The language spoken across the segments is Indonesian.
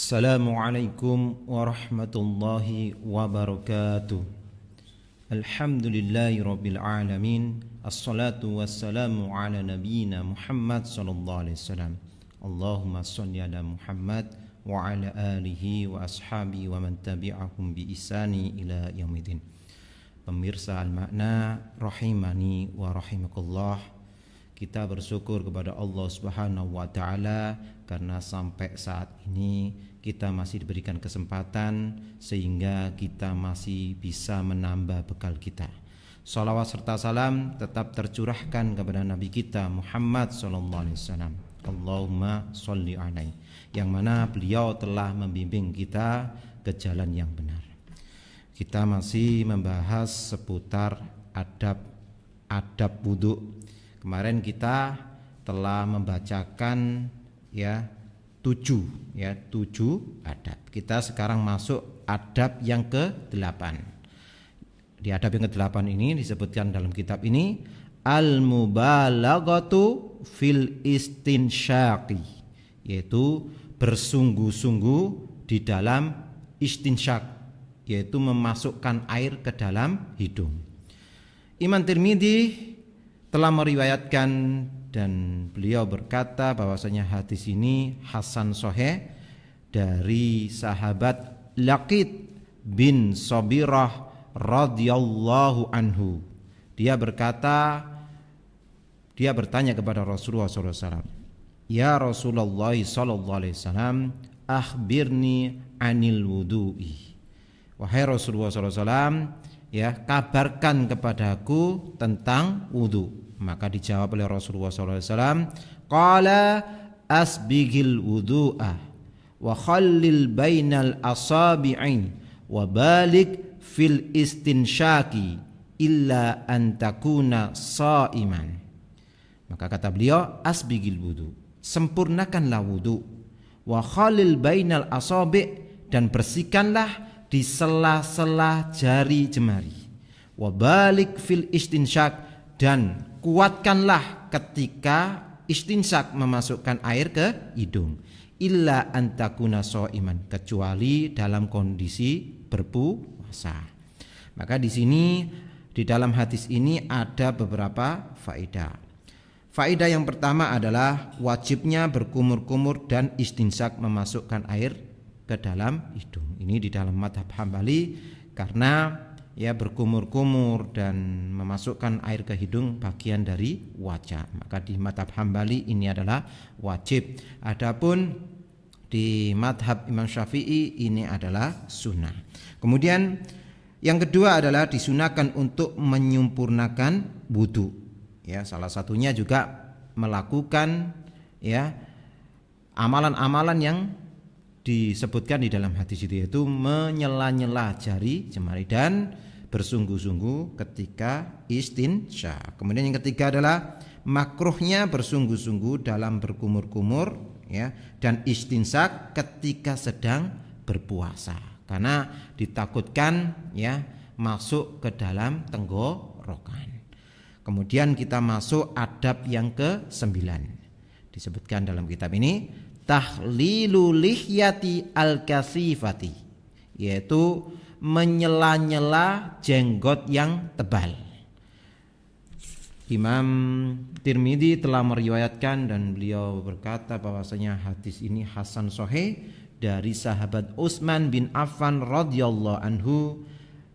Assalamualaikum warahmatullahi wabarakatuh. Alhamdulillahi rabbil alamin. Assalatu wassalamu ala nabiyyina Muhammad sallallahu alaihi wasallam. Allahumma shalli ala Muhammad wa ala alihi wa ashabi wa man tabi'ahum bi ihsani ila yaumidin. Pemirsa Al-Makna rahimani wa rahimakumullah. Kita bersyukur kepada Allah Subhanahu wa taala karena sampai saat ini kita masih diberikan kesempatan sehingga kita masih bisa menambah bekal kita. Shalawat serta salam tetap tercurahkan kepada Nabi kita Muhammad sallallahu alaihi wasallam. Allahumma sholli alaihi, yang mana beliau telah membimbing kita ke jalan yang benar. Kita masih membahas seputar adab wudu. Kemarin kita telah membacakan tujuh adab. Kita sekarang masuk adab yang ke-8. Di adab yang ke-8 ini disebutkan dalam kitab ini al-mubalaghatu fil istinsyaqi, yaitu bersungguh-sungguh di dalam istinsyak, yaitu memasukkan air ke dalam hidung. Imam Tirmidzi telah meriwayatkan dan beliau berkata bahwasanya hadis ini hasan sahih dari sahabat Laqit bin Sabirah radhiyallahu anhu. Dia bertanya kepada Rasulullah SAW, "Ya Rasulullah sallallahu alaihi wasallam, akhbirni anil wudu'i." Wahai Rasulullah SAW, kabarkan kepadaku tentang wudu. Maka dijawab oleh Rasulullah SAW, qala asbighil wudu'a wa khallil bainal asabi'i wa balik fil istinsyaki illa an takuna sha'iman. Maka kata beliau, asbighil wudu, sempurnakanlah wudu, wa khallil bainal asabi', dan bersihkanlah di sela-sela jari jemari, wa balik fil istinsyak, dan kuatkanlah ketika istinsyak memasukkan air ke hidung, illa antakuna shaiman, kecuali dalam kondisi berpuasa. Maka di sini di dalam hadis ini ada beberapa faedah. Faedah yang pertama adalah wajibnya berkumur-kumur dan istinsyak memasukkan air ke dalam hidung. Ini di dalam mazhab Hambali, karena berkumur-kumur dan memasukkan air ke hidung bagian dari wajah. Maka di mazhab Hambali ini adalah wajib. Adapun di mazhab Imam Syafi'i ini adalah sunnah. Kemudian yang kedua adalah disunahkan untuk menyempurnakan wudu. Salah satunya juga melakukan amalan-amalan yang disebutkan di dalam hadis itu, yaitu menyela-nyela jari jemari dan bersungguh-sungguh ketika istinsyak. Kemudian yang ketiga adalah makruhnya bersungguh-sungguh dalam berkumur-kumur dan istinsyak ketika sedang berpuasa, karena ditakutkan masuk ke dalam tenggorokan. Kemudian kita masuk adab yang ke-9. Disebutkan dalam kitab ini tahlilu lihyati al-kasifati, yaitu menyela-nyela jenggot yang tebal. Imam Tirmidzi telah meriwayatkan dan beliau berkata bahwasanya hadis ini hasan sahih dari sahabat Utsman bin Affan radhiyallahu anhu.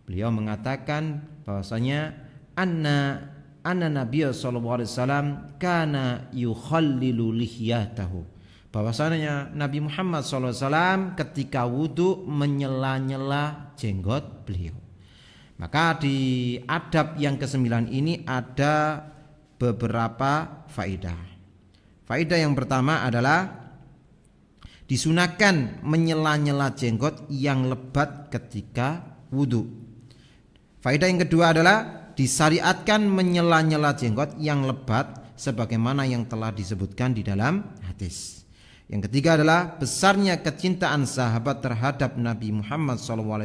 Beliau mengatakan bahwasanya anna Nabiy sallallahu alaihi wasallam kana yukhallilu lihyatahu, bahwasanya Nabi Muhammad SAW ketika wudu menyela-nyela jenggot beliau. Maka di adab yang ke-9 ini ada beberapa faedah. Faedah yang pertama adalah disunahkan menyela-nyela jenggot yang lebat ketika wudu. Faedah yang kedua adalah disyariatkan menyela-nyela jenggot yang lebat sebagaimana yang telah disebutkan di dalam hadis. Yang ketiga adalah besarnya kecintaan sahabat terhadap Nabi Muhammad SAW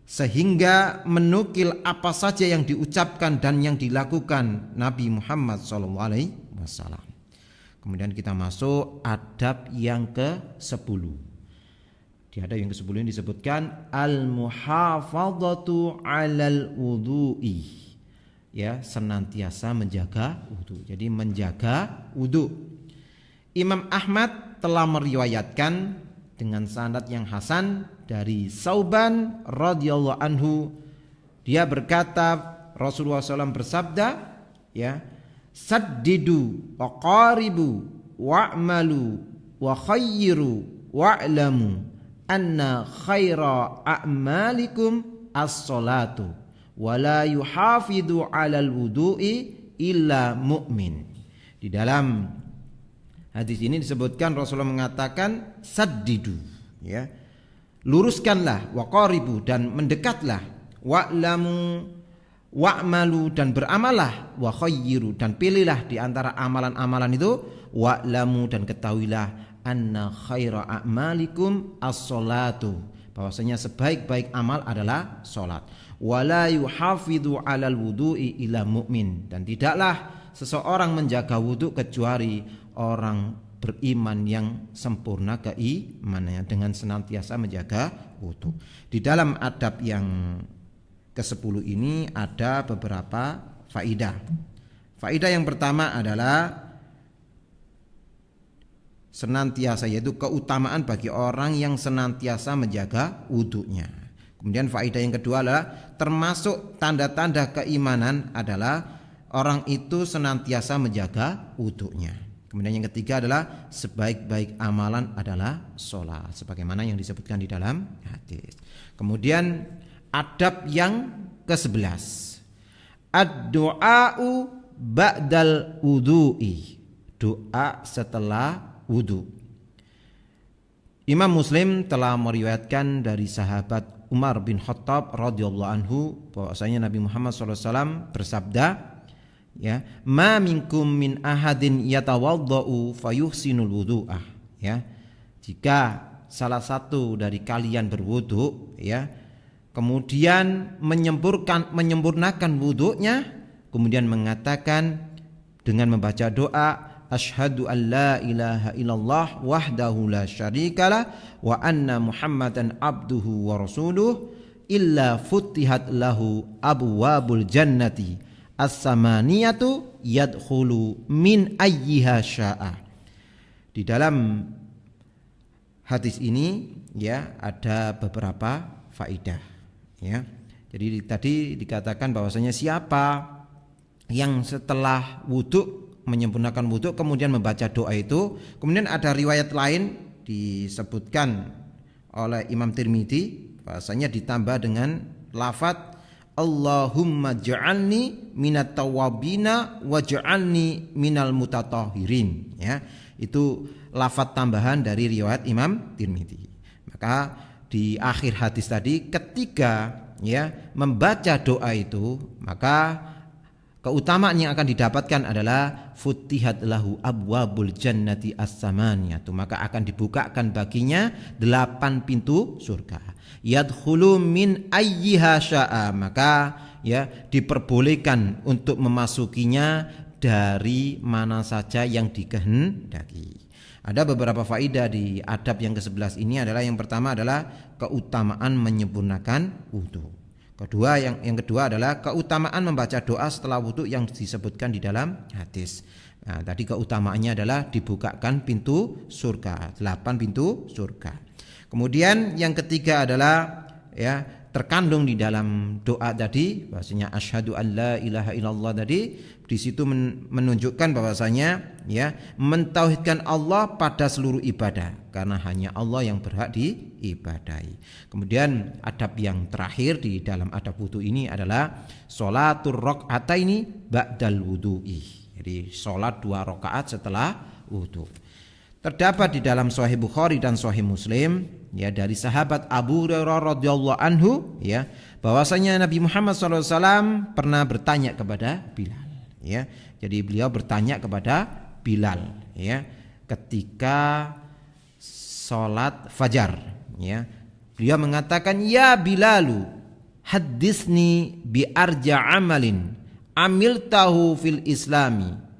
sehingga menukil apa saja yang diucapkan dan yang dilakukan Nabi Muhammad SAW. Kemudian kita masuk adab yang ke-10. Di hadis yang ke-10 ini disebutkan al-muhafadzatu 'alal wudu'i. Ya, senantiasa menjaga wudu. Jadi menjaga wudu. Imam Ahmad telah meriwayatkan dengan sanad yang hasan dari Sauban radhiyallahu anhu, dia berkata Rasulullah SAW bersabda, ya, saddidu wa qaribu wa'malu wa khayyiru wa'lamu anna khaira a'malikum as-salatu wa la yuhafidhu 'alal wudu'i illa mu'min. Di dalam hadis ini disebutkan Rasulullah mengatakan saddidu, ya, luruskanlah, wa qaribu, dan mendekatlah, wa'lamu, wa'malu, dan beramallah, wa khayyiru, dan pilihlah di antara amalan-amalan itu, wa'lamu, dan ketahuilah anna khaira a'malikum as-salatu, bahwasanya sebaik-baik amal adalah salat. Wala yuhafidhu 'alal wudu'i illa mu'min, dan tidaklah seseorang menjaga wudu kecuali orang beriman yang sempurna keimanannya dengan senantiasa menjaga wudu. Di dalam adab yang ke-10 ini ada beberapa faidah. Faidah yang pertama adalah senantiasa, yaitu keutamaan bagi orang yang senantiasa menjaga wudunya. Kemudian faedah yang kedua adalah termasuk tanda-tanda keimanan adalah orang itu senantiasa menjaga wudunya. Kemudian yang ketiga adalah sebaik-baik amalan adalah sholat, sebagaimana yang disebutkan di dalam hadis. Kemudian adab yang ke-11, ad-du'a'u ba'dal wudu'i, doa setelah wudu. Imam Muslim telah meriwayatkan dari sahabat Umar bin Khattab radhiyallahu anhu bahwasanya Nabi Muhammad SAW bersabda, ya, ma minkum min ahadin yatawaddau fayuhsinul wudu'ah, ya, jika salah satu dari kalian berwudu, ya, kemudian menyempurnakan wudunya, kemudian mengatakan dengan membaca doa asyhadu an la ilaha illallah wahdahu la syarikalah wa anna muhammadan abduhu wa rasuluh illa futihat lahu abwabul jannati as-samaniyatu yadkhulu min ayyiha sya'a. Di dalam hadis ini, ya, ada beberapa faidah, ya. Jadi tadi dikatakan bahwasanya siapa yang setelah wudu menyempurnakan wudu kemudian membaca doa itu, kemudian ada riwayat lain disebutkan oleh Imam Tirmidzi bahwasanya ditambah dengan lafaz Allahumma ja'alni minat tawabina waj'alni minal mutatahhirin, ya, itu lafaz tambahan dari riwayat Imam Tirmidzi. Maka di akhir hadis tadi ketika, ya, membaca doa itu, maka keutamaan yang akan didapatkan adalah futihat lahu abwabul jannati as-samaniyatu, maka akan dibukakan baginya 8 pintu surga. Yadkhulu min ayyiha sya'a, maka, ya, diperbolehkan untuk memasukinya dari mana saja yang dikehendaki. Ada beberapa faedah di adab yang ke-11 ini adalah yang pertama adalah keutamaan menyempurnakan wudu. Yang kedua adalah keutamaan membaca doa setelah wudu yang disebutkan di dalam hadis. Nah, tadi keutamaannya adalah dibukakan pintu surga, 8 pintu surga. Kemudian yang ketiga adalah, ya, terkandung di dalam doa tadi bahwasanya asyhadu an la ilaha illallah tadi, di situ menunjukkan bahwasanya, ya, mentauhidkan Allah pada seluruh ibadah karena hanya Allah yang berhak diibadahi. Kemudian adab yang terakhir di dalam adab wudu ini adalah sholatur rakaataini ba'dal wudu'i, jadi sholat 2 rakaat setelah wudu. Terdapat di dalam Sahih Bukhari dan Sahih Muslim, ya, dari sahabat Abu Hurairah radhiyallahu anhu, ya, bahwasanya Nabi Muhammad SAW pernah bertanya kepada Bilal, ya. Jadi beliau bertanya kepada Bilal, ya, ketika sholat fajar, ya. Beliau mengatakan, ya Bilalu hadisni bi arja amalin amiltahu fil islami.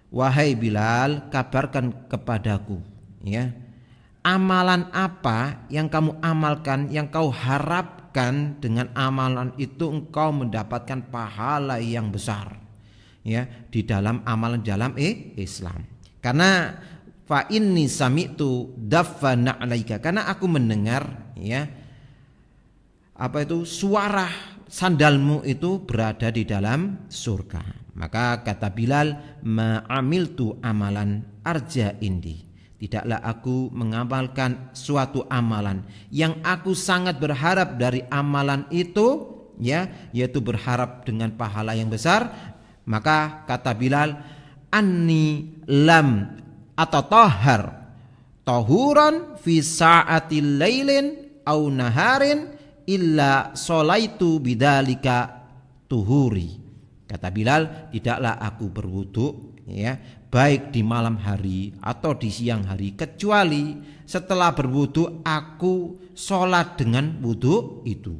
Wahai Bilal, kabarkan kepadaku, ya, amalan apa yang kamu amalkan, yang kau harapkan dengan amalan itu engkau mendapatkan pahala yang besar, ya, di dalam amalan dalam Islam. Karena fa inni sami'tu daffana 'alaika, karena aku mendengar, ya, apa itu, suara sandalmu itu berada di dalam surga. Maka kata Bilal, ma amiltu amalan arja indi, tidaklah aku mengamalkan suatu amalan yang aku sangat berharap dari amalan itu, ya, yaitu berharap dengan pahala yang besar. Maka kata Bilal, anni lam atatahhar tahuran fi sa'atil lailin au naharin illa solaitu bidalika tuhuri. Kata Bilal, tidaklah aku berwudu, ya, baik di malam hari atau di siang hari, kecuali setelah berwudu aku sholat dengan wudu itu.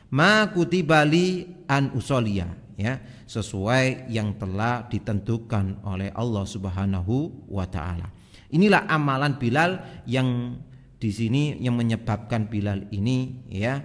Ma kutibali an usolia, ya, sesuai yang telah ditentukan oleh Allah Subhanahu wa taala. Inilah amalan Bilal yang di sini yang menyebabkan Bilal ini, ya,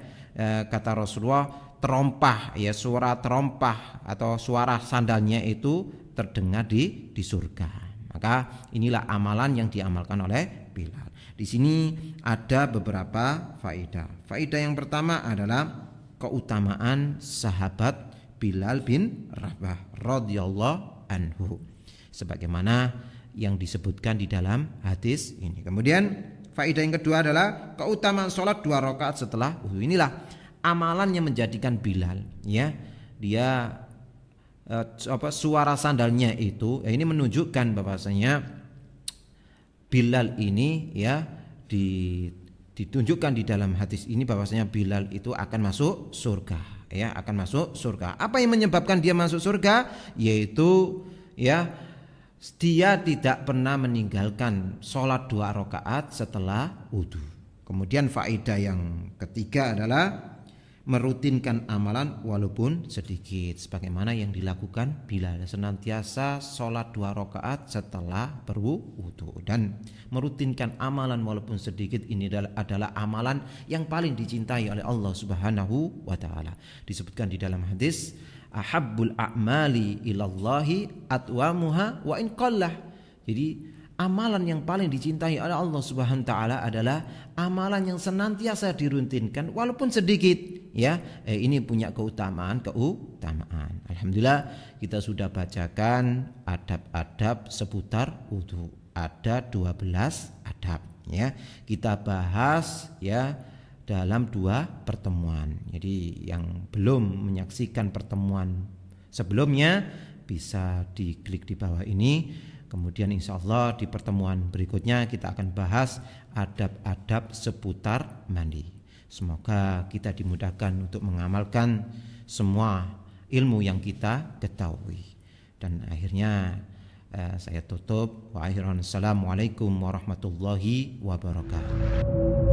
kata Rasulullah, terompah, ya, suara terompah atau suara sandalnya itu terdengar di surga. Maka inilah amalan yang diamalkan oleh Bilal. Di sini ada beberapa faedah. Faedah yang pertama adalah keutamaan sahabat Bilal bin Rabah radhiyallahu anhu, sebagaimana yang disebutkan di dalam hadis ini. Kemudian faedah yang kedua adalah keutamaan sholat 2 rakaat setelah wudu. Inilah amalan yang menjadikan Bilal, ya, dia suara sandalnya itu, ya, ini menunjukkan bahwasanya Bilal ini, ya, ditunjukkan di dalam hadis ini bahwasanya Bilal itu akan masuk surga, ya, akan masuk surga. Apa yang menyebabkan dia masuk surga? Yaitu, ya, dia tidak pernah meninggalkan sholat 2 rakaat setelah wudu. Kemudian faedah yang ketiga adalah merutinkan amalan walaupun sedikit, sebagaimana yang dilakukan Bilal, senantiasa sholat 2 rakaat setelah berwudu. Dan merutinkan amalan walaupun sedikit ini adalah amalan yang paling dicintai oleh Allah Subhanahu wa taala. Disebutkan di dalam hadis, ahabbul a'mali ilallahi atwamuha wa in qallah. Jadi amalan yang paling dicintai oleh Allah Subhanahu wa taala adalah amalan yang senantiasa dirutinkan walaupun sedikit, ya. Ini punya keutamaan. Alhamdulillah kita sudah bacakan adab-adab seputar wudu. Ada 12 adab, ya. Kita bahas, ya, dalam 2 pertemuan. Jadi yang belum menyaksikan pertemuan sebelumnya bisa diklik di bawah ini. Kemudian insya Allah di pertemuan berikutnya kita akan bahas adab-adab seputar mandi. Semoga kita dimudahkan untuk mengamalkan semua ilmu yang kita ketahui. Dan akhirnya saya tutup. Wa akhiran assalamualaikum warahmatullahi wabarakatuh.